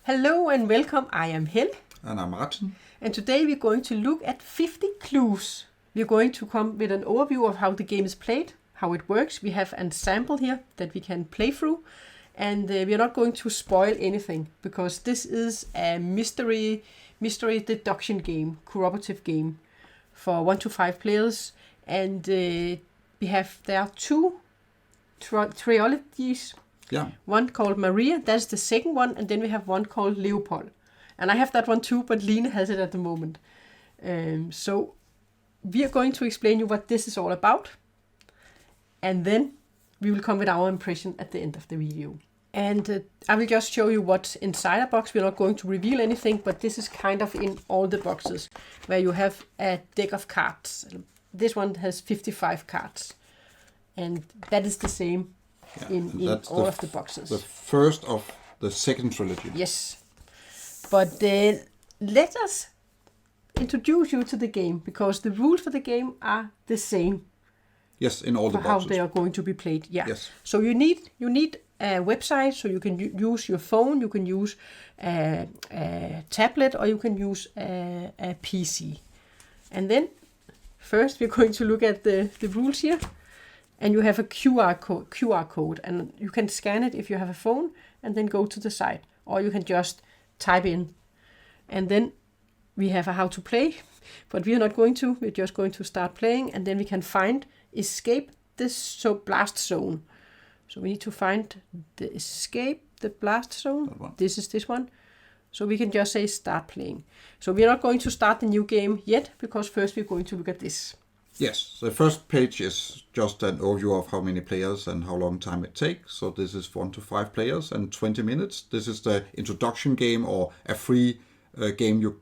Hello and welcome. I am Helle. And I'm Martin. And today we're going to look at 50 clues. We're going to come with an overview of how the game is played, how it works. We have a sample here that we can play through. And we're not going to spoil anything because this is a mystery deduction game, cooperative game for 1 to 5 players. And there are 2 trilogies. Yeah. One called Maria, that's the second one, and then we have one called Leopold. And I have that one too, but Line has it at the moment. So we are going to explain you what this is all about. And then we will come with our impression at the end of the video. And I will just show you what's inside a box. We're not going to reveal anything, but this is kind of in all the boxes where you have a deck of cards. This one has 55 cards. And that is the same in all of the boxes. The first of the second trilogy. Yes. But let us introduce you to the game, because the rules for the game are the same. Yes, in all the boxes. How they are going to be played. Yeah. Yes. So you need a website, so you can use your phone, you can use a tablet, or you can use a PC. And then first we're going to look at the rules here. And you have a QR code, and you can scan it if you have a phone, and then go to the site, or you can just type in. And then we have a how to play, but we are not going to. We're just going to start playing, and then we can find escape this blast zone. So we need to find the escape the blast zone. This is this one. So we can just say start playing. So we are not going to start the new game yet, because first we're going to look at this. Yes, the first page is just an overview of how many players and how long time it takes. So this is 1 to 5 players and 20 minutes. This is the introduction game, or a free game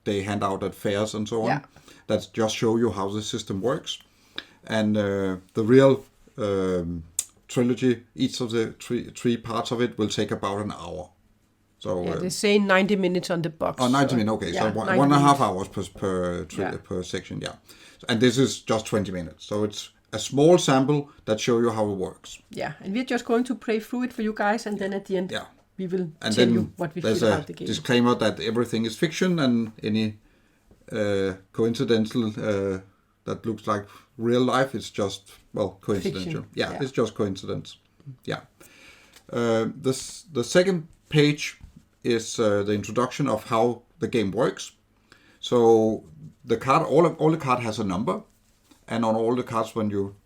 they hand out at fairs and so on. Yeah. That just show you how the system works. And the real trilogy, each of the three parts of it will take about an hour. So they say 90 minutes on the box. Oh, 90 minutes, okay. Yeah, So 1.5 hours per section, yeah. And this is just 20 minutes. So it's a small sample that show you how it works. Yeah, and we're just going to play through it for you guys, and then at the end we will and tell you what we feel about the game. There's a disclaimer that everything is fiction, and any coincidental that looks like real life is just, coincidental. Yeah, it's just coincidence. Yeah. The second page is the introduction of how the game works. So the card, all the card has a number, and on all the cards, when you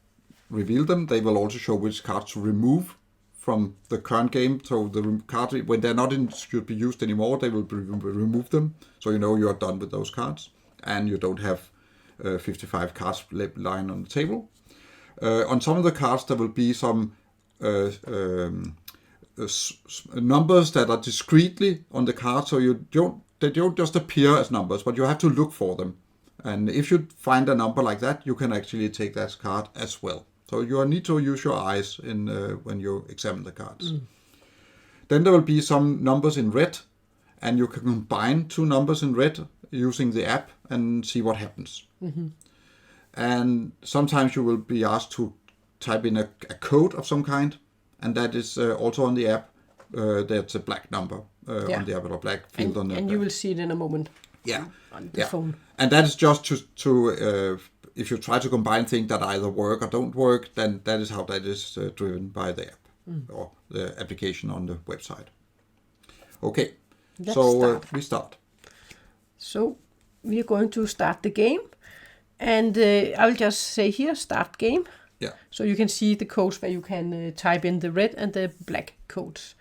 reveal them, they will also show which cards to remove from the current game. So the cards, when they're not should be used anymore, they will remove them. So you know you are done with those cards, and you don't have 55 cards lying on the table. On some of the cards, there will be some numbers that are discretely on the card, so they don't just appear as numbers, but you have to look for them. And if you find a number like that, you can actually take that card as well. So you need to use your eyes when you examine the cards. Then there will be some numbers in red, and you can combine 2 numbers in red using the app and see what happens. Mm-hmm. And sometimes you will be asked to type in a code of some kind, and that is also on the app. That's a black number on the app, or black field on the app. And you will see it in a moment. Yeah. On the phone. And that is just to if you try to combine things that either work or don't work, then that is how that is driven by the app or the application on the website. Okay, we start. So we are going to start the game, and I will just say here, start game. Yeah. So you can see the codes where you can type in the red and the black codes.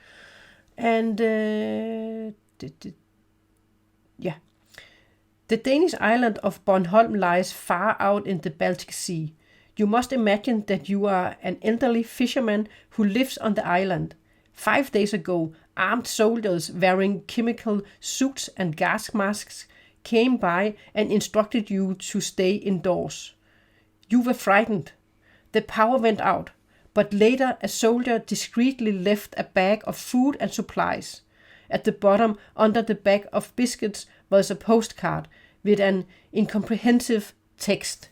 And the Danish island of Bornholm lies far out in the Baltic Sea. You must imagine that you are an elderly fisherman who lives on the island. 5 days ago, armed soldiers wearing chemical suits and gas masks came by and instructed you to stay indoors. You were frightened. The power went out, but later a soldier discreetly left a bag of food and supplies. At the bottom, under the bag of biscuits, was a postcard with an incomprehensive text.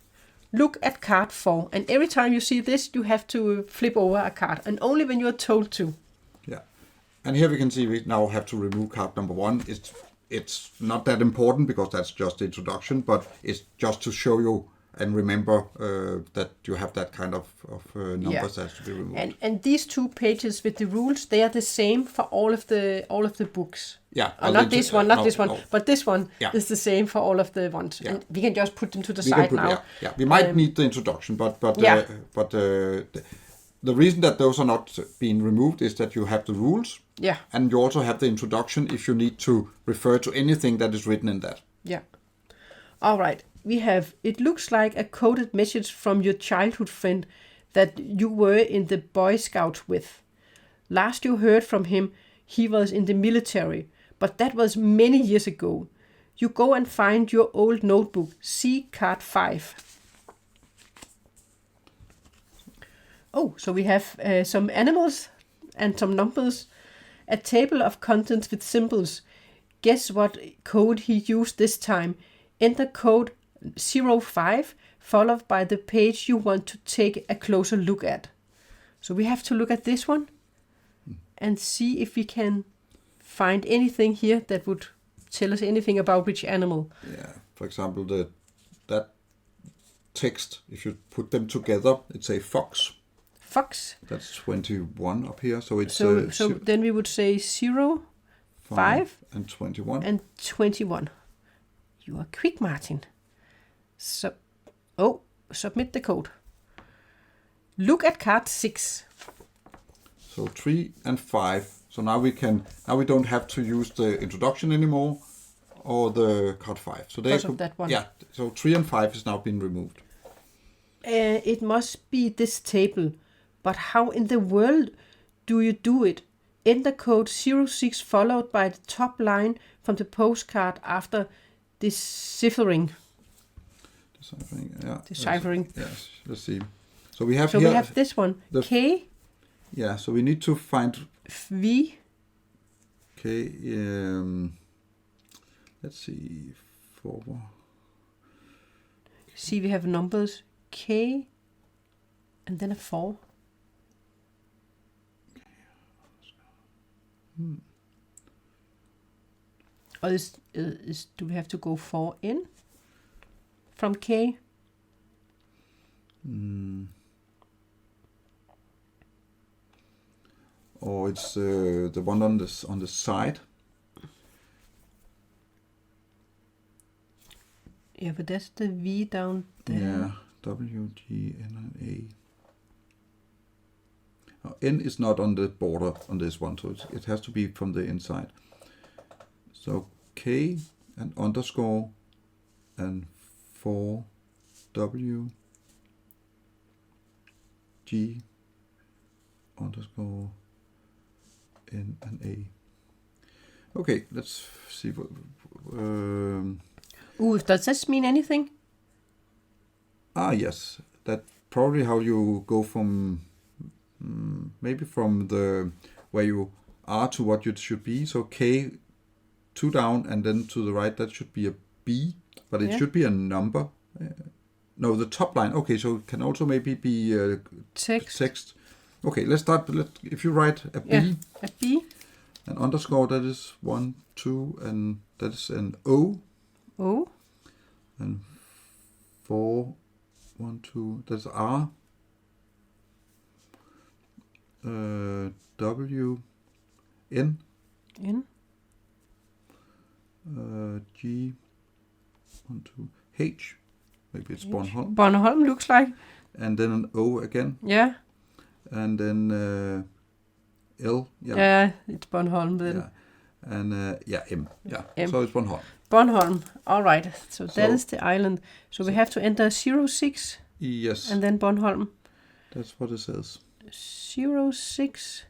Look at card 4. And every time you see this, you have to flip over a card. And only when you are told to. Yeah. And here we can see we now have to remove card number 1. It's not that important because that's just the introduction, but it's just to show you and remember that you have that kind of numbers that has to be removed. And these 2 pages with the rules, they are the same for all of the books. Yeah. Not this one, this one, but this one is the same for all of the ones. Yeah. And we can just put them to the side now. Yeah. We might need the introduction, but the reason that those are not being removed is that you have the rules. Yeah. And you also have the introduction if you need to refer to anything that is written in that. Yeah. All right. We have, it looks like a coded message from your childhood friend that you were in the Boy Scouts with. Last you heard from him, he was in the military, but that was many years ago. You go and find your old notebook, see card 5. Oh, so we have some animals and some numbers. A table of contents with symbols. Guess what code he used this time. Enter code 05 followed by the page you want to take a closer look at. So we have to look at this one and see if we can find anything here that would tell us anything about which animal. Yeah, for example, that text, if you put them together, it's a fox. Fox. That's 21 up here, so it's so then we would say 05 and 21. And 21. You are quick, Martin. Submit the code. Look at card 6. So 3 and 5. So now we don't have to use the introduction anymore or the card 5. So because of that one. Yeah. So 3 and 5 is now been removed. It must be this table. But how in the world do you do it? Enter code 06 followed by the top line from the postcard after deciphering. Deciphering. Yes, let's see. So we have here. So we have this one. K. Yeah, so we need to find V. K. Let's see. 4. See, we have numbers K and then a 4. Or do we have to go 4 in from K? Or it's the one on the side. Yeah, but that's the V down there. Yeah, W, G, N, and A. N is not on the border on this one, so it has to be from the inside. So K and underscore and 4 W G underscore N and A. Okay, let's see. Does this mean anything? Yes, that's probably how you go from maybe from the where you are to what you should be. So K 2 down and then to the right, that should be a B, but it should be a number. No, the top line. Okay, so it can also maybe be text. Okay, let's start. If you write a B, a B, an underscore, that is 1, 2, and that is an O. O. And 4, 1, 2, that's R. W, N. N. G, 1, 2, H. Maybe it's Bornholm. Bornholm looks like. And then an O again. Yeah. And then L. Yeah, it's Bornholm then. Yeah. And M. Yeah. M. So it's Bornholm. Bornholm. All right. So that is the island. So we have to enter 06. Yes. And then Bornholm. That's what it says. 06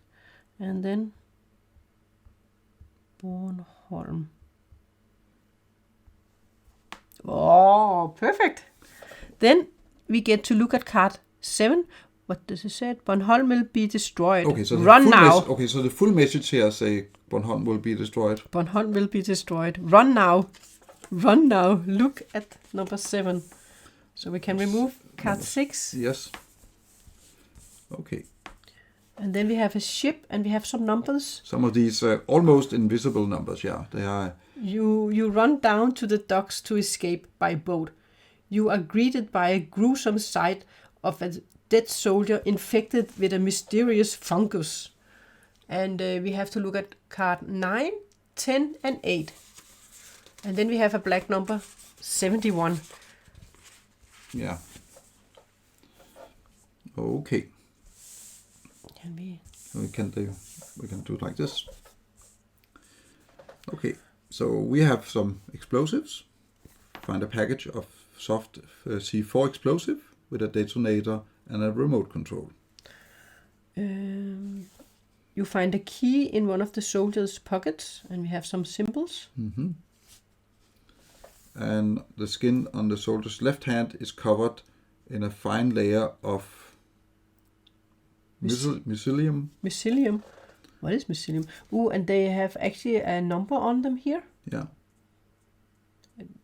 and then Bornholm. Oh, perfect. Then we get to look at card 7. What does it say? Bornholm will be destroyed. Okay, so run now. So the full message here say Bornholm will be destroyed. Bornholm will be destroyed. Run now. Run now. Look at number 7. So we can remove card 6. Yes. Okay. And then we have a ship, and we have some numbers. Some of these almost invisible numbers, yeah. They are. You run down to the docks to escape by boat. You are greeted by a gruesome sight of a dead soldier infected with a mysterious fungus. And we have to look at card 9, 10, and 8. And then we have a black number, 71. Yeah. Okay. We can do it like this. Okay. So we have some explosives. Find a package of soft C4 explosive with a detonator and a remote control. You find a key in one of the soldiers' pockets, and we have some symbols. Mm-hmm. And the skin on the soldier's left hand is covered in a fine layer of mycelium. Mycelium? What is mycelium? And they have actually a number on them here. Yeah.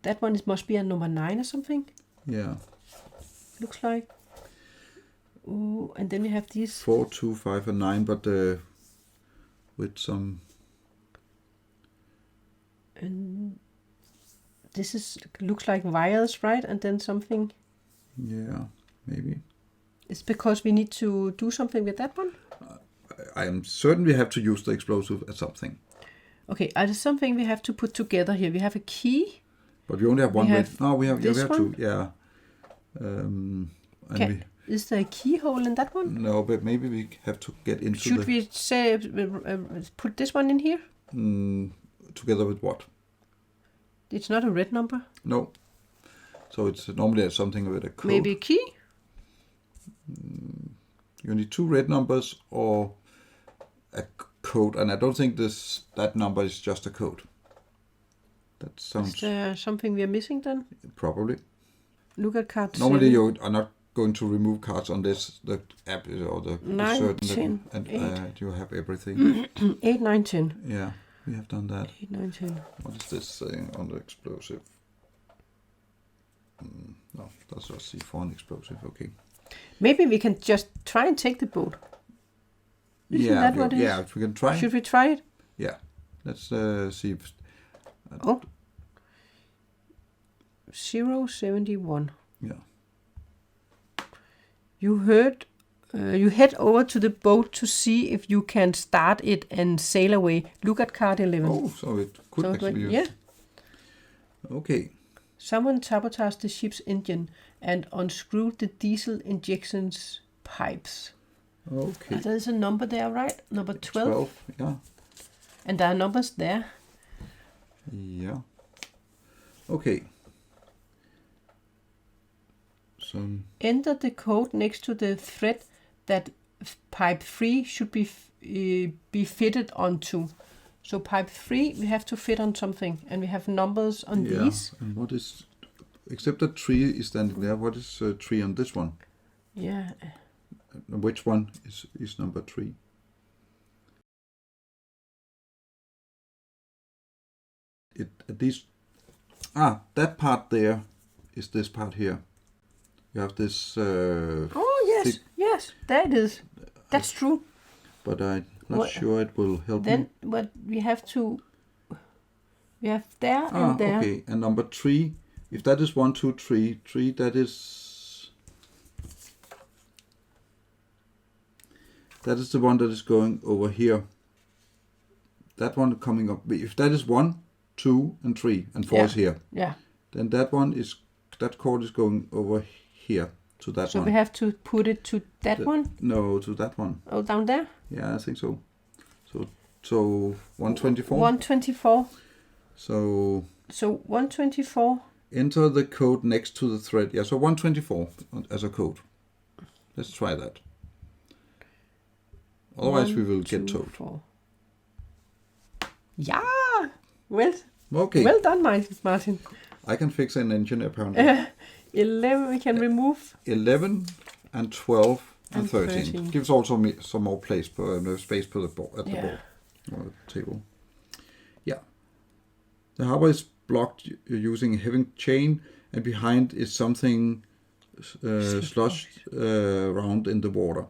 That one must be a number 9 or something. Yeah. Looks like. And then we have these 4, 2, 5, and 9, but with some. And this looks like wires, right? And then something. Yeah, maybe. It's because we need to do something with that one. I am certain we have to use the explosive at something. Okay, there something we have to put together here? We have a key. But we only have one. We have two. Yeah. Is there a keyhole in that one? No, but maybe we have to get into. Should we say put this one in here? Together with what? It's not a red number. No. So it's normally something with a code. Maybe a key. You need 2 red numbers or a code, and I don't think that number is just a code. That sounds. Is there something we are missing then? Probably. Look at card 7. Normally you are not going to remove cards unless the app or the 9, 10, and 8. You have everything. 8, 9, 10. Yeah, we have done that. 8, 9, 10. What is this saying on the explosive? No, that's a C4 and explosive. Okay. Maybe we can just try and take the boat. Isn't that what it is? Yeah, if we can try. Should we try it? Yeah. Let's see. 071. Yeah. You head over to the boat to see if you can start it and sail away. Look at card 11. Oh, so it could actually be used. Yeah. Okay. Someone sabotaged the ship's engine and unscrewed the diesel injections pipes. Okay. There's a number there, right? Number 12. 12, yeah. And there are numbers there. Yeah. Okay. So enter the code next to the thread that pipe 3 should be fitted onto. So pipe 3 we have to fit on something, and we have numbers on these. And what is, except that 3 is standing there, what is 3 on this one? Yeah. Which one is number 3? That part there is this part here. You have this. Yes, there it is. That's true. But I'm not sure it will help me. Then, what we have there and there. Okay, and number 3. If that is 1, 2, 3, 3, that is the one that is going over here. That one coming up. If that is 1, 2, and 3, and 4 is here. Yeah. Then that chord is going over here to that one. So we have to put it to that one? No, to that one. Oh, down there? Yeah, I think so. So 124. 124. So 124. Enter the code next to the thread. Yeah, so 124 as a code. Let's try that. Otherwise, we will get towed. 4. Yeah. Well done, Martin. I can fix an engine apparently. 11 we can remove. 11 and 12 and 13. Gives also me some more space for the board at the board or the table. Yeah. The harbor is blocked using a heavy chain, and behind is something sloshed around in the water.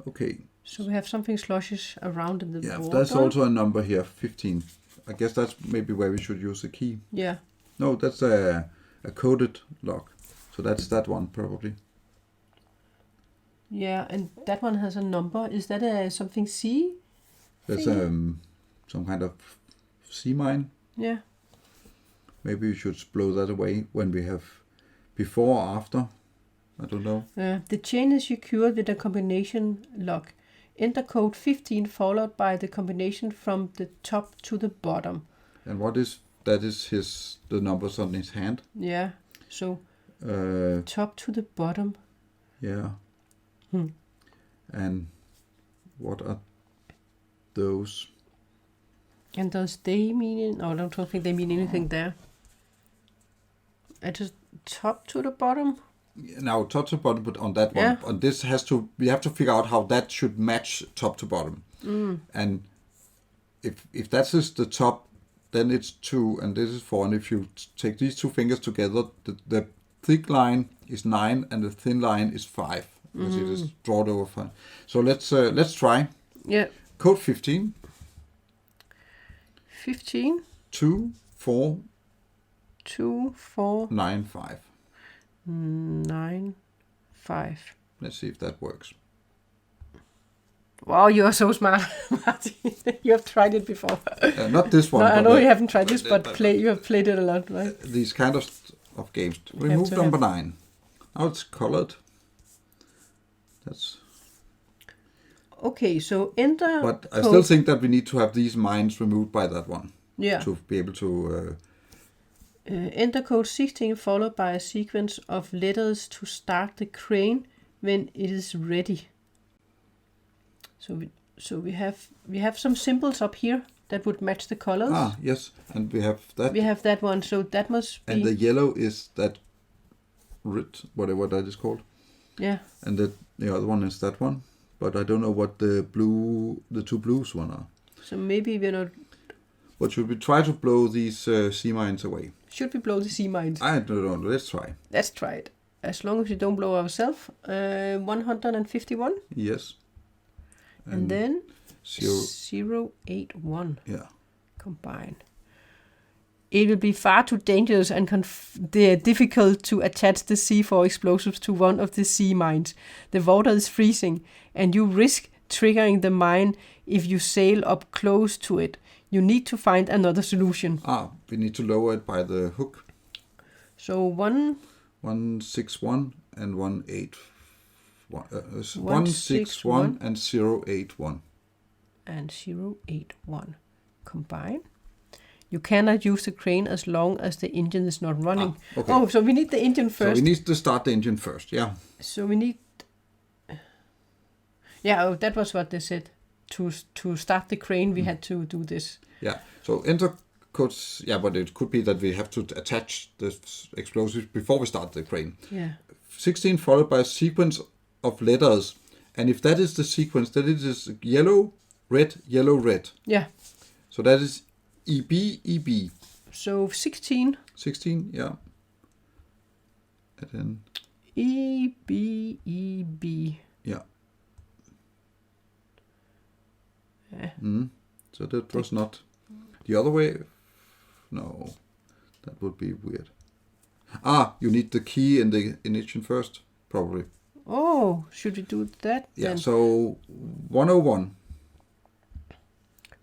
Okay. So we have something sloshes around in the Yeah, water. there's also a number here, 15. I guess that's maybe where we should use the key. Yeah. No, that's a coded lock. So that's that one, probably. Yeah, and that one has a number. Is that something C? That's some kind of sea mine. Yeah. Maybe we should blow that away when we have before or after. I don't know. The chain is secured with a combination lock. Enter code 15 followed by the combination from the top to the bottom. And what is that? Is the numbers on his hand? Yeah. So top to the bottom. Yeah. And what are those? And does they mean? I don't think they mean anything there. I just top to the bottom. Now top to bottom, but on that one, Yeah. on this we have to figure out how that should match top to bottom. And if that is the top, then it's 2, and this is 4. And if you take these two fingers together, the thick line is 9, and the thin line is 5. Because it is drawn over 5. So let's try. Yeah. Code 15. 15. 2, 4, 2, 4, 9, 5. 9, 5. Let's see if that works. Wow, you are so smart, Martin. You have tried it before. Not this one. No, I but, know you haven't tried this, but but- you have played it a lot, right? These kind of games. have Remove to number 9. Now it's colored. That's. Okay, so enter. But I code. still think that we need to have these mines removed by that one Yeah. to be able to. Enter code 16 followed by a sequence of letters to start the crane when it is ready. So we have some symbols up here that would match the colors. Yes, and we have that. We have that one, so that must be. And the yellow is that red, whatever that is called. Yeah. And the other one is that one, but I don't know what the two blues one are. So maybe we're not. But should we try to blow these sea mines away? Should we blow the sea mines? I don't know. Let's try. Let's try it. As long as we don't blow ourselves. 151. Yes. And then 0. 081. Yeah. Combine. It will be far too dangerous and difficult to attach the C4 explosives to one of the sea mines. The water is freezing, and you risk triggering the mine if you sail up close to it. You need to find another solution. We need to lower it by the hook. So 161 and 181. 161 and 081. And 081. Combine. You cannot use the crane as long as the engine is not running. Okay. Oh, so we need the engine first. So we need to start the engine first, yeah. So we need. Yeah, that was what they said. To start the crane, we had to do this. Yeah. So enter codes. Yeah, but it could be that we have to attach the explosives before we start the crane. Yeah. 16 followed by a sequence of letters, and if that is the sequence, then it is yellow, red, yellow, red. Yeah. So that is EB, EB. So 16. 16, yeah. And then EB, EB. yeah. Yeah. So that was not the other way. No, that would be weird. You need the key in the ignition first, probably. Oh, should we do that Yeah, then? so 101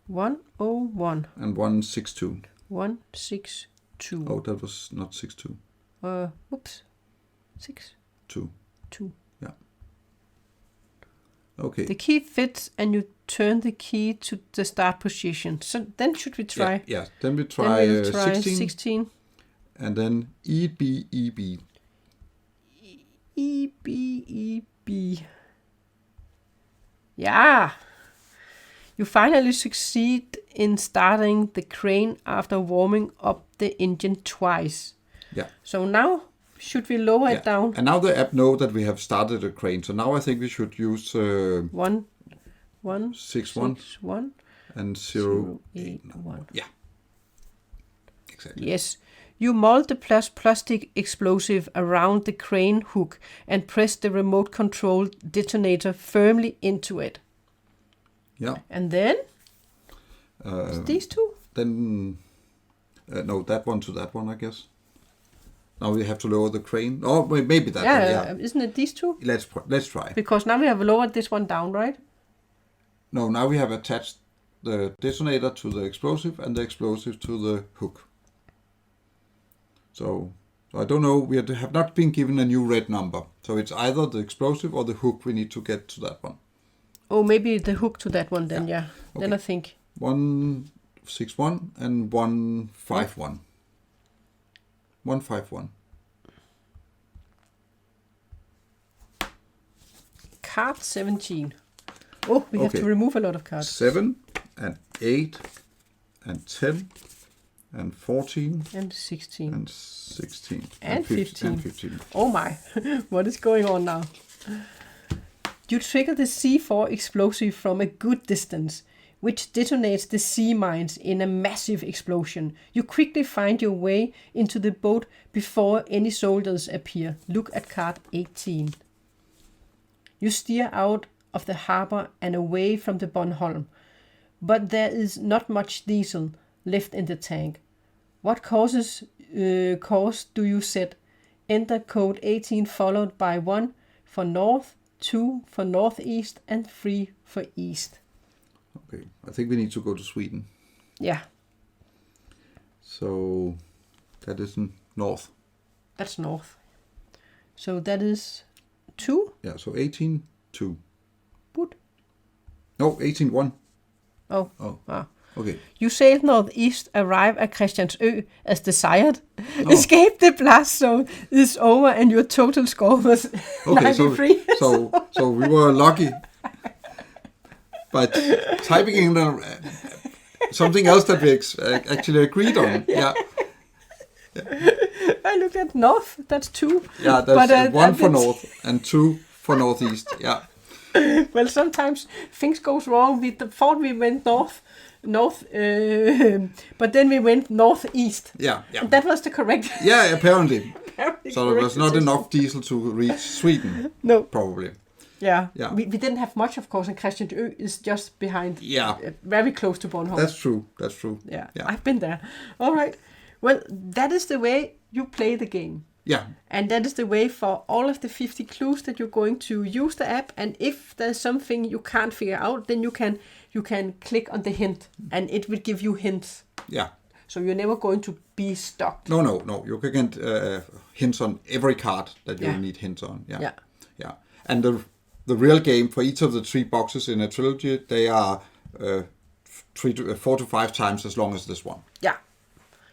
101. and 162. 162. Oh, that was not 62. Whoops. 6. 2. 2. Yeah. Okay. The key fits and you turn the key to the start position. So then should we try? Yeah. Then we Then try, we'll try 16, 16. and then EB, EB. EB, EB. Yeah. You finally succeed in starting the crane after warming up the engine twice. Yeah. So now, should we lower it down? And now the app know that we have started the crane. So now I think we should use 1, 6, 1 and 0, 8, 1. Yeah. Exactly. Yes. You mold the plastic explosive around the crane hook and press the remote control detonator firmly into it. Yeah. And then these two. Then no, that one to that one, I guess. Now we have to lower the crane. Oh, maybe that one. Yeah. Isn't it these two? Let's try. Because now we have lowered this one down, right? No, now we have attached the detonator to the explosive and the explosive to the hook. So I don't know. We have not been given a new red number. So it's either the explosive or the hook. We need to get to that one. Oh, maybe the hook to that one then. Yeah. Okay. Then I think 161 and 151. 151. Card 17. Oh, we have to remove a lot of cards. 7 and 8 and 10 and 14 and 16 and 16 and 15. And 15. Oh my, what is going on now? You trigger the C4 explosive from a good distance, which detonates the sea mines in a massive explosion. You quickly find your way into the boat before any soldiers appear. Look at card 18. You steer out of the harbor and away from the Bornholm, but there is not much diesel left in the tank. What course do you set? Enter code 18 followed by 1 for north, 2 for northeast, and 3 for east. Okay, I think we need to go to Sweden. Yeah. So that is north. That's north. So that is 2? Yeah, so 18, 2. Good. No, 18, 1. Oh. Ah. Okay. You sailed northeast, arrive at Christiansø as desired. Oh. Escape the blast zone is over and your total score was 93. So we were lucky. But typing in something else that we actually agreed on. Yeah. I looked at north, that's 2. Yeah, that's 1 for north and 2 for northeast. Yeah. Well, sometimes things goes wrong. We thought we went north, but then we went northeast. Yeah. And that was the correct. Yeah, apparently. So there was not enough diesel to reach Sweden. No. Probably. Yeah. We didn't have much, of course, and Christiansø is just behind. Yeah. Very close to Bornholm. That's true. Yeah. I've been there. All right. Well, that is the way you play the game. Yeah. And that is the way for all of the 50 clues that you're going to use the app. And if there's something you can't figure out, then you can click on the hint and it will give you hints. Yeah. So you're never going to be stuck. No. You can get hints on every card that you need hints on. Yeah. And the real game for each of the 3 boxes in a trilogy, they are 4 to 5 times as long as this one. Yeah.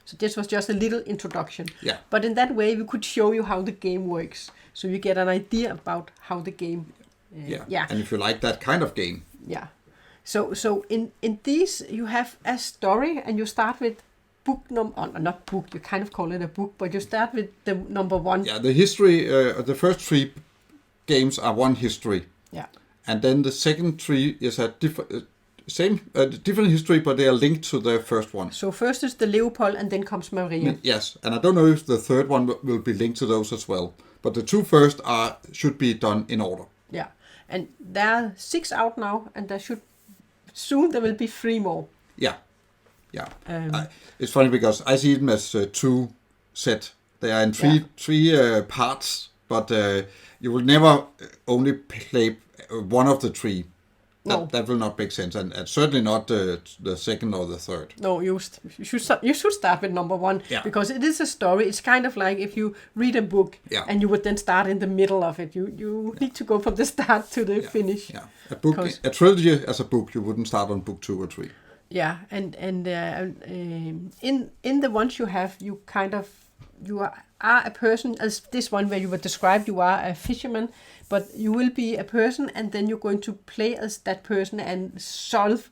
So this was just a little introduction. Yeah. But in that way, we could show you how the game works. So you get an idea about how the game... yeah. And if you like that kind of game. Yeah. So in these, you have a story and you start with book not book, you kind of call it a book, but you start with the number 1. Yeah, the history, the first 3 games are one history. Yeah. And then the second 3 is a different history, but they are linked to the first one. So first is the Leopold, and then comes Maria. Yes, and I don't know if the third one will be linked to those as well. But the 2 first should be done in order. Yeah, and there are 6 out now, and soon there will be 3 more. Yeah. It's funny because I see them as 2 set. They are in 3 parts, but you will never only play one of the 3. That will not make sense, and certainly not the second or the third. No, you should start with number 1, because it is a story. It's kind of like if you read a book and you would then start in the middle of it. You need to go from the start to the finish. Yeah, a trilogy as a book, you wouldn't start on book 2 or 3. Yeah, and in the ones you have, you are a person, as this one where you were described, you are a fisherman, but you will be a person, and then you're going to play as that person and solve.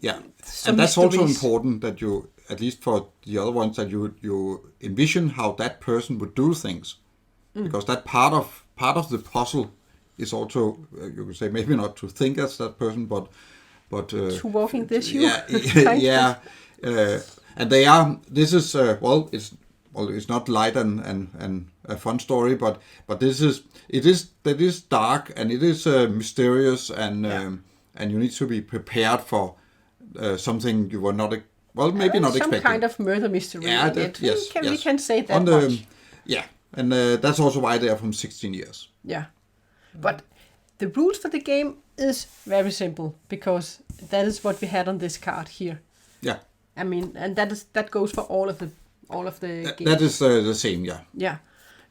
Yeah, and that's mysteries. Also important that you, at least for the other ones, that you envision how that person would do things, because that part of the puzzle is also you could say maybe not to think as that person, but to walking this shoe. Yeah, and they are. This is it's not light and a fun story, but it is dark and it is mysterious and and you need to be prepared for something you were not, maybe not expecting. Some kind of murder mystery. Yeah, we can say that the, much. Yeah, and that's also why they are from 16 years. Yeah, but the rules for the game is very simple, because that is what we had on this card here. Yeah. I mean, and that goes for all of the games. That is the same, yeah. Yeah.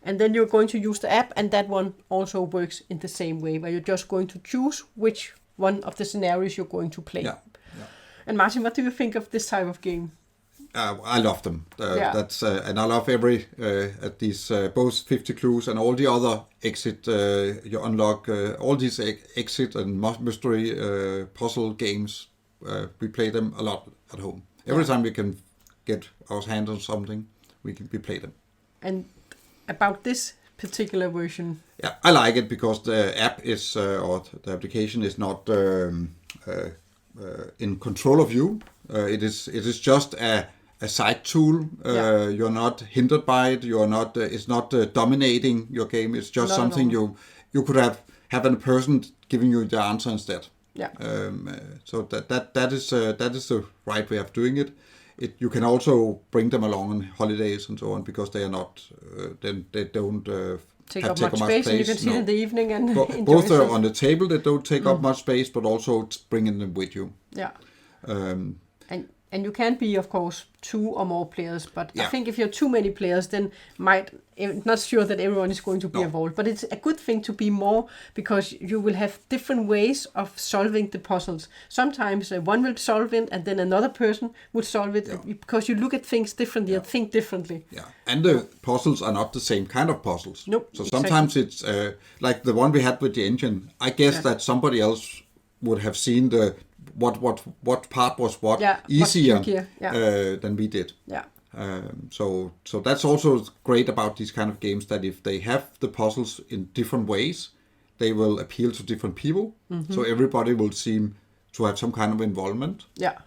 And then you're going to use the app, and that one also works in the same way, where you're just going to choose which one of the scenarios you're going to play. Yeah. And Martin, what do you think of this type of game? I love them. That's and I love every at these both 50 clues and all the other exit. You unlock all these exit and mystery puzzle games. We play them a lot at home. Every time we can get our hands on something, we play them. And about this particular version, yeah, I like it because the app is or the application is not in control of you. It is just a side tool. You're not hindered by it. You're not. It's not dominating your game. It's just something you could have a person giving you the answer instead. Yeah. So that is the right way of doing it. You can also bring them along on holidays and so on, because they are not. They don't take up much space. And you can sit in the evening and enjoy both yourself. are on the table. They don't take up much space, but also bringing them with you. Yeah. And you can be, of course, 2 or more players, but I think if you're too many players, then not sure that everyone is going to be involved. But it's a good thing to be more, because you will have different ways of solving the puzzles. Sometimes one will solve it, and then another person would solve it, because you look at things differently and think differently. Yeah, and the puzzles are not the same kind of puzzles. Nope. So sometimes it's like the one we had with the engine. I guess that somebody else would have seen what part was easier than we did. Yeah. So that's also great about these kind of games, that if they have the puzzles in different ways, they will appeal to different people. Mm-hmm. So everybody will seem to have some kind of involvement. Yeah.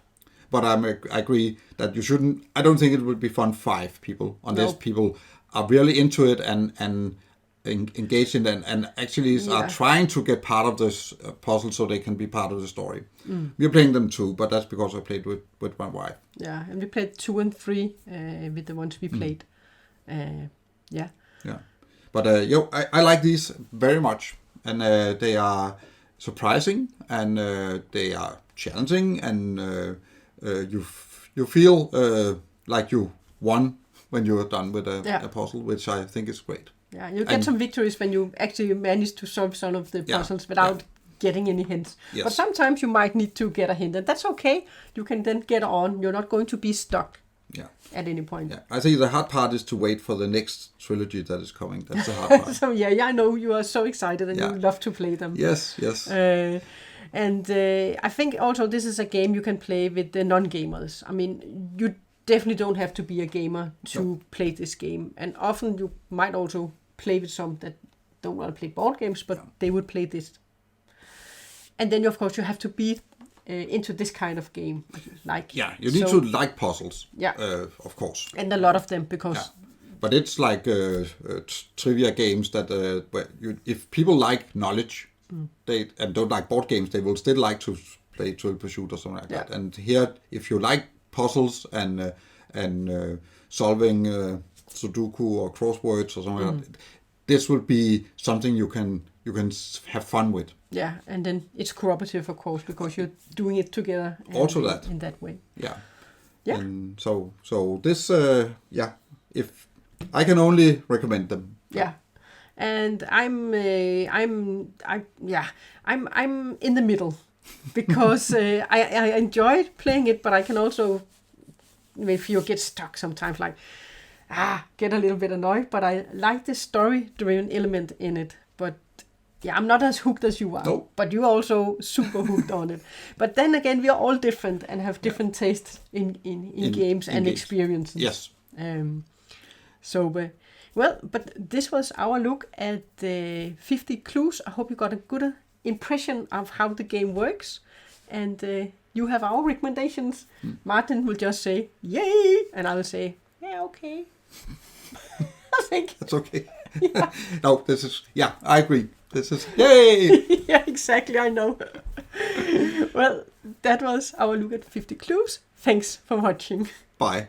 But I agree that you shouldn't. I don't think it would be fun 5 people unless people are really into it and engaged in it and actually are trying to get part of this puzzle so they can be part of the story. We're playing them 2, but that's because I played with my wife. Yeah, and we played 2 and 3 with the ones we played. Yeah. But I like these very much, and they are surprising, and they are challenging, and you feel like you won when you're done with a puzzle, which I think is great. Yeah, you get some victories when you actually manage to solve some of the puzzles without getting any hints. Yes. But sometimes you might need to get a hint, and that's okay. You can then get on. You're not going to be stuck at any point. Yeah. I think the hard part is to wait for the next trilogy that is coming. That's the hard part. So I know you are so excited and you love to play them. Yes. And I think also this is a game you can play with the non-gamers. I mean, you definitely don't have to be a gamer to play this game. And often you might also play with some that don't want to play board games, but they would play this. And then, of course, you have to be into this kind of game. You need to like puzzles. Yeah. Of course. And a lot of them, because... Yeah. But it's like trivia games that if people like knowledge and don't like board games, they will still like to play Trivial Pursuit or something like that. And here, if you like puzzles and solving Sudoku or crosswords or something like that, this will be something you can have fun with. Yeah, and then it's cooperative, of course, because you're doing it together. Also in that way. Yeah. And so this if I can only recommend them. Yeah. And I'm in the middle, because I enjoyed playing it, but I can also, if you get stuck sometimes, get a little bit annoyed. But I like the story-driven element in it. But I'm not as hooked as you are. No. But you're also super hooked on it. But then again, we are all different and have different tastes in games and experiences. Yes. But this was our look at the 50 clues. I hope you got a good impression of how the game works. And you have our recommendations. Martin will just say, yay! And I will say, yeah, okay. I think. That's okay. No, I agree. This is, yay! Yeah, exactly, I know. Well, that was our look at 50 clues. Thanks for watching. Bye.